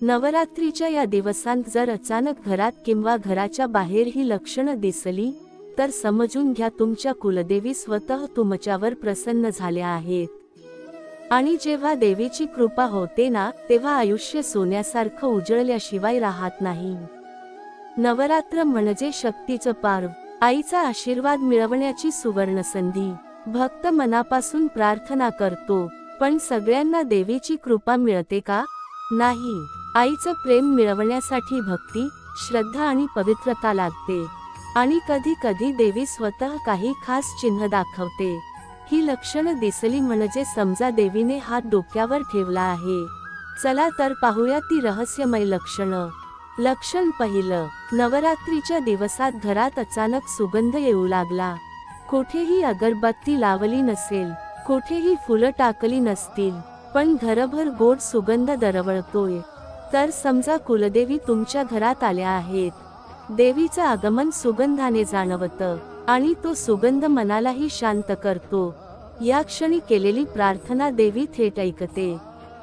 नवरात्रीच्या या दिवसांत जर अचानक घरात किंवा घराच्या बाहेर ही लक्षणं दिसली तर समजून घ्या तुमच्या कुलदेवी स्वतः तुमच्यावर प्रसन्न झाल्या आहेत। आणि जेव्हा देवीची कृपा होते ना तेव्हा आयुष्य सोन्यासारखं उजळल्याशिवाय राहत नाही। नवरात्र म्हणजे शक्तीचं पर्व, आईचा आशीर्वाद मिळवण्याची सुवर्ण संधी। भक्त मनापासून प्रार्थना करतो, पण सगळ्यांना देवीची कृपा मिळते का? नाही। आईचं प्रेम मिळवण्यासाठी भक्ती, श्रद्धा आणि पवित्रता लागते। आणि कधी कधी देवी स्वतः काही खास चिन्ह दाखवते। ही लक्षणं दिसली म्हणजे समजा देवीने हात डोक्यावर ठेवला आहे। चला तर पाहूया ती रहस्यमय लक्षणं। लक्षण पहिलं, नवरात्रीच्या दिवसात घरात अचानक सुगंध येऊ लागला। कोठेही अगरबत्ती लावली नसेल, कोठेही फुलं टाकली नसतील, पण घरभर गोड सुगंध दरवळतोय, तर समजा कुलदेवी तुमच्या घरात आल्या आहेत। देवीचं आगमन सुगंधाने जाणवतं आणि तो सुगंध मनालाही शांत करतो। या क्षणी केलेली प्रार्थना देवी थेट ऐकते।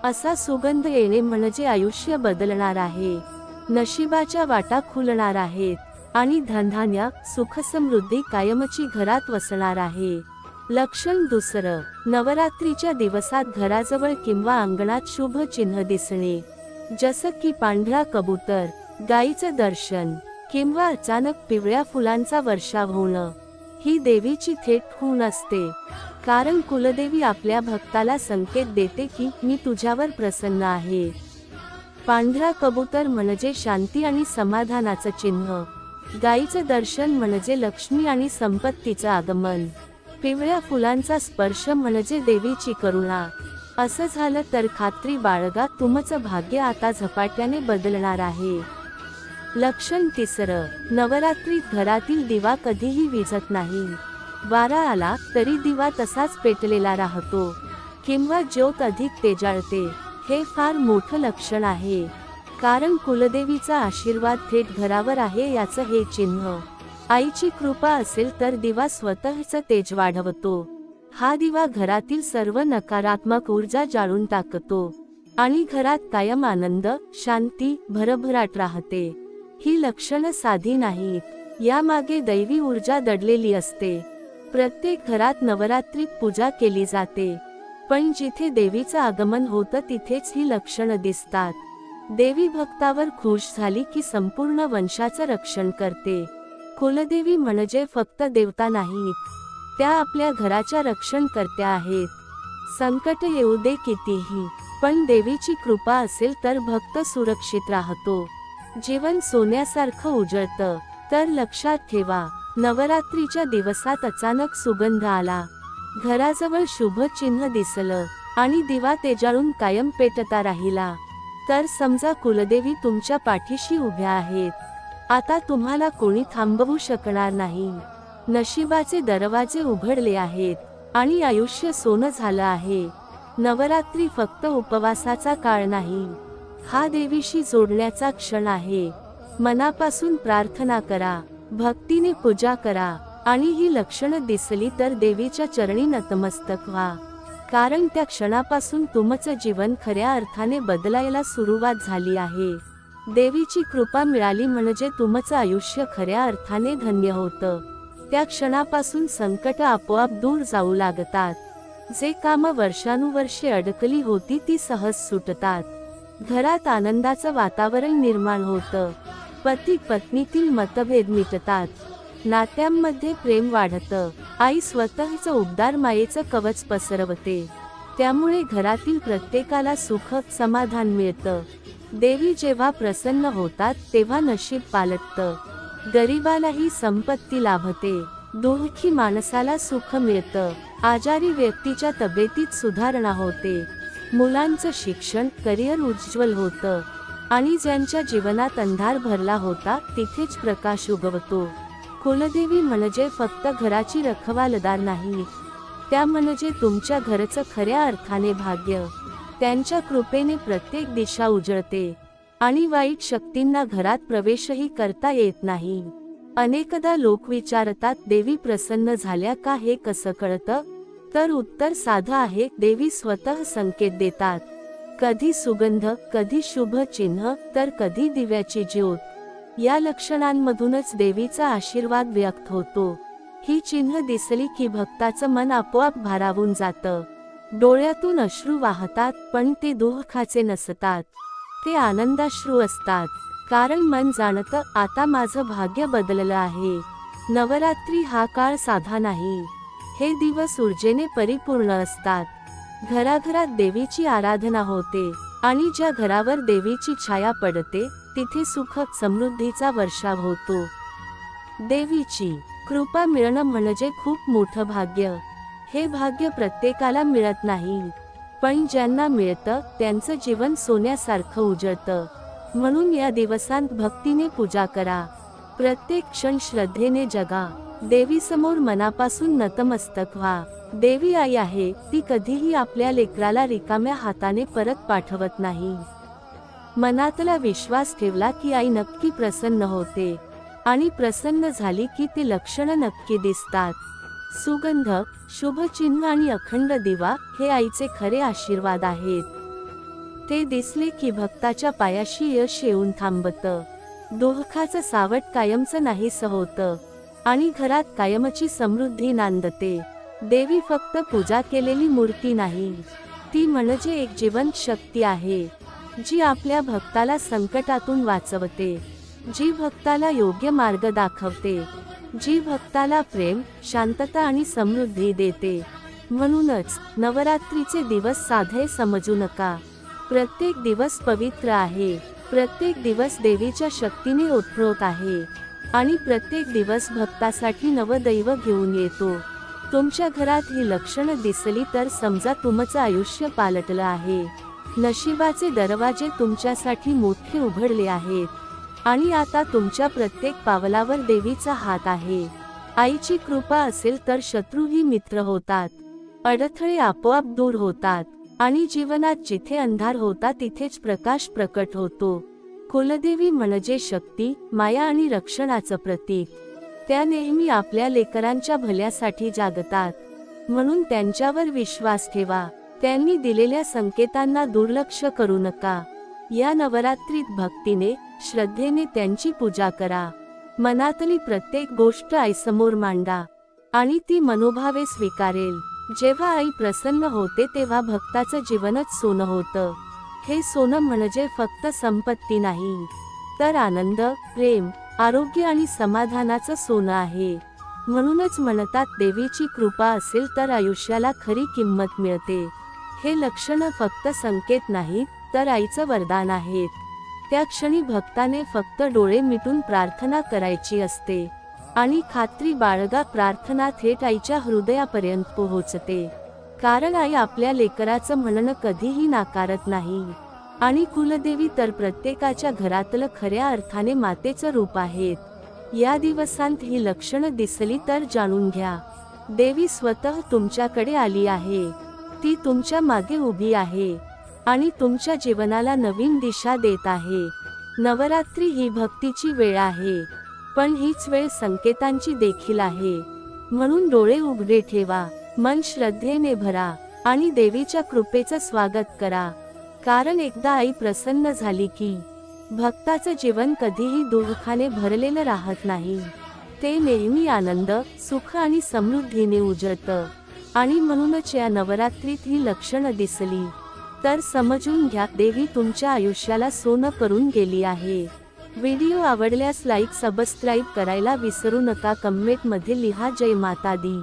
असा सुगंध येणे म्हणजे आयुष्य बदलणार आहे, नशिबाच्या वाटा खुलणार आहेत आणि धनधान्य, सुखसमृद्धी कायमची घरात वसणार आहे। लक्षण दुसरं, नवरात्रीच्या दिवसात घराजवळ किंवा अंगणात शुभ चिन्ह दिसणे, जसं की पांढरा कबूतर, गायीचं दर्शन किंवा अचानक पिवळ्या फुलांचा वर्षाव होणं। ही देवीची थेट खूण असते, कारण कुलदेवी आपल्या भक्ताला संकेत देते की मी तुझ्यावर प्रसन्न आहे। पांढरा कबूतर म्हणजे शांती आणि समाधानाचं चिन्ह, गायीचं दर्शन म्हणजे लक्ष्मी आणि संपत्तीचं आगमन, पिवळ्या फुलांचा स्पर्श म्हणजे देवीची करुणा। असं झालं तर खात्री बाळगा, तुमचं भाग्य आता झपाट्याने बदलणार आहे। लक्षण तिसरं, नवरात्रीत घरातील दिवा कधीही विझत नाही। वारा आला तरी दिवा तसाच पेटलेला राहतो किंवा ज्योत अधिक तेजाळते। हे फार मोठं लक्षण आहे, कारण कुलदेवीचा आशीर्वाद थेट घरावर आहे याचं हे चिन्ह। आईची कृपा असेल तर दिवा स्वतःचं तेज वाढवतो। हा दिवा घरातील सर्व नकारात्मक ऊर्जा जाळून टाकतो आणि घरात कायम आनंद, शांती, भरभराट राहते। ही लक्षणं साधी नाहीत, यामागे दैवी ऊर्जा दडलेली असते। प्रत्येक घरात नवरात्रीत पूजा केली जाते, पण जिथे देवीचं आगमन होतं तिथेच ही लक्षणं दिसतात। देवी भक्तावर खुश झाली की संपूर्ण वंशाचं रक्षण करते। कुलदेवी म्हणजे फक्त देवता नाहीत, त्या आपल्या घराच्या रक्षणकर्त्या आहेत। संकट येऊ दे कितीही, पण देवीची कृपा असेल तर भक्त सुरक्षित राहतो, जीवन सोन्यासारखं उजळतं। तर लक्षात ठेवा, नवरात्रीच्या दिवसात अचानक सुगंध आला, घराजवळ शुभ चिन्ह दिसलं आणि दिवा तेजाळून कायम पेटता राहिला, तर समजा कुलदेवी तुमच्या पाठीशी उभ्या आहेत। आता तुम्हाला कोणी थांबवू शकणार नाही। नशिबाचे दरवाजे उघडले आहेत आणि आयुष्य सोनं झालं आहे। नवरात्री फक्त उपवासाचा काळ नाही, हा देवीशी जोडण्याचा क्षण आहे। मनापासून प्रार्थना करा, भक्तीने पूजा करा आणि ही लक्षणं दिसली तर देवीच्या चरणी नतमस्तक व्हा, कारण त्या क्षणापासून तुमचं जीवन खऱ्या अर्थाने बदलायला सुरुवात झाली आहे। देवीची कृपा मिळाली म्हणजे तुमचं आयुष्य खऱ्या अर्थाने धन्य होतं। त्या क्षणापासून संकट आपोआप दूर जाऊ लागतात, जे कामं वर्षानुवर्षे अडकली होती ती सहज सुटतात। घरात आनंदाचं वातावरण निर्माण होतं, पती पत्नीतील मतभेद मिटतात, नात्यांमध्ये प्रेम वाढतं, आई स्वतःचं उबदार मायेचं कवच पसरवते, त्यामुळे घरातील प्रत्येकाला सुख, समाधान मिळतं। देवी जेव्हा प्रसन्न होतात तेव्हा नशीब पालटतं, गरिबालाही संपत्ती लाभते, दुःखी माणसाला सुख मिळतं, आजारी व्यक्तीच्या तब्येतीत सुधारणा होते, मुलांचं शिक्षण, करिअर उज्ज्वल होतं आणि ज्यांच्या जीवनात अंधार भरला होता तिथेच प्रकाश उगवतो। कुलदेवी म्हणजे फक्त घराची रखवालदार नाही, त्या म्हणजे तुमच्या घरचं खऱ्या अर्थाने भाग्य। त्यांच्या कृपेने प्रत्येक दिशा उजळते आणि वाईट शक्तींना घरात प्रवेशही करता येत नाही। अनेकदा लोक विचारतात, देवी प्रसन्न झाल्या का हे कसं कळतं? तर उत्तर साधं आहे, देवी स्वतः संकेत देतात। कधी सुगंध, कधी शुभ चिन्ह, तर कधी दिव्याची ज्योत। या लक्षणांमधूनच देवीचा आशीर्वाद व्यक्त होतो। ही चिन्ह दिसली की भक्ताचं मन आपोआप भारावून जातं। डोळ्यातून अश्रू वाहतात, पण ते दुःखाचे नसतात, ते आनंदाश्रू असतात। कारण मन जाणतं, आता माझं भाग्य बदललं आहे। नवरात्री हा काळ साधा नाही, हे दिवस ऊर्जेने परिपूर्ण असतात। घराघरात देवीची आराधना होते आणि ज्या घरावर देवीची छाया पडते तिथे सुख समृद्धीचा वर्षाव होतो। देवीची कृपा मिळणं म्हणजे खूप मोठं भाग्य। हे भाग्य प्रत्येकाला मिळत नाही, पण ज्यांना मिळतं त्यांचं जीवन सोन्यासारखं उजळतं। म्हणून या दिवसांत भक्तीने पूजा करा, प्रत्येक क्षण श्रद्धेने जगा, देवीसमोर मनापासून नतमस्तक व्हा। देवी आई आहे, ती कधीही आपल्या लेकराला रिकाम्या हाताने परत पाठवत नाही। मनातला विश्वास ठेवला की आई नक्की प्रसन्न होते, आणि प्रसन्न झाली की ती लक्षणं नक्की दिसतात। सुगंध, शुभचिन्ह आणि अखंड दिवा हे आईचे खरे आशीर्वाद आहेत। ते दिसले की भक्ताच्या पायाशी यश येऊन थांबतं, दुःखाचं सावट कायमचं नाहीसं होतं, आणि घरात कायमची समृद्धी नांदते। देवी फक्त पूजा केलेली मूर्ती नाही, ती म्हणजे एक जिवंत शक्ती आहे, जी आपल्या भक्ताला संकटातून वाचवते, जी भक्ताला योग्य मार्ग दाखवते, जी भक्ताला प्रेम, शांतता आणि समृद्धी देते। म्हणूनच नवरात्रीचे दिवस साधे समजू नका, प्रत्येक दिवस पवित्र आहे, प्रत्येक दिवस देवीच्या शक्तीने ओतप्रोत आहे, आणि प्रत्येक दिवस भक्तासाठी नवदैव घेऊन येतो। तुमच्या घरात ही लक्षणं दिसली तर समजा तुमचं आयुष्य पालटलं आहे, नशिबाचे दरवाजे तुमच्यासाठी मोठे उघडले आहेत, आणि आता तुमच्या प्रत्येक पावलावर देवीचा हात आहे। आईची कृपा असेल तर शत्रूही मित्र होतात, अडथळे आपोआप दूर होतात, आणि जीवनात जिथे अंधार होता तिथेच प्रकाश प्रकट होतो। कुलदेवी म्हणजे शक्ती, माया आणि रक्षणाचं प्रतीक। त्या नेहमी आपल्या लेकरांच्या भल्यासाठी जागतात, म्हणून त्यांच्यावर विश्वास ठेवा, त्यांनी दिलेल्या संकेतांना दुर्लक्ष करू नका। या नवरात्रीत भक्तीने, श्रद्धेने त्यांची पूजा करा, मनातली प्रत्येक गोष्ट आईसमोर मांडा, आणि ती मनोभावे स्वीकारेल। जेव्हा आई प्रसन्न होते तेव्हा भक्ताचं जीवनच सोनं होतं। हे सोनं म्हणजे फक्त संपत्ती नाही, तर आनंद, प्रेम, आरोग्य आणि समाधानाचं सोनं आहे। म्हणूनच म्हणतात, देवीची कृपा असेल तर आयुष्याला खरी किंमत मिळते। हे लक्षणं फक्त संकेत नाहीत, तर आईचं वरदान आहेत। त्या क्षणी भक्ताने फक्त डोळे मिटून प्रार्थना करायची असते, आणि खात्री बाळगा, प्रार्थना थेट आईच्या हृदयापर्यंत पोहोचते। कारण आई आपल्या लेकराचं म्हणणं कधीही नाकारत नाही, आणि कुलदेवी तर प्रत्येकाच्या घरातलं खऱ्या अर्थाने मातेचं रूप आहेत। या दिवसांत ही लक्षणं दिसली तर जाणून घ्या, देवी स्वतः तुमच्याकडे आली आहे, ती तुमच्या मागे उभी आहे, आणि तुमच्या जीवनाला नवीन दिशा देत आहे। नवरात्री ही भक्तीची वेळ आहे, पण हीच वेळ संकेतांची देखील आहे। म्हणून डोळे उघडे ठेवा, मन श्रद्धेने भरा, आणि देवीच्या कृपेचं स्वागत करा। कारण एकदा आई प्रसन्न झाली की भक्ताचं जीवन कधीही दुःखाने भरलेलं राहत नाही, ते नेहमी आनंद, सुख आणि समृद्धीने उजळतं। आणि म्हणूनच या नवरात्रीत ही लक्षणं दिसली तर समजून घ्या, देवी तुमच्या आयुष्याला सोनं करून गेली आहे। व्हिडिओ आवडल्यास लाईक, सबस्क्राईब करायला विसरू नका। कमेंटमध्ये लिहा, जय माता दी।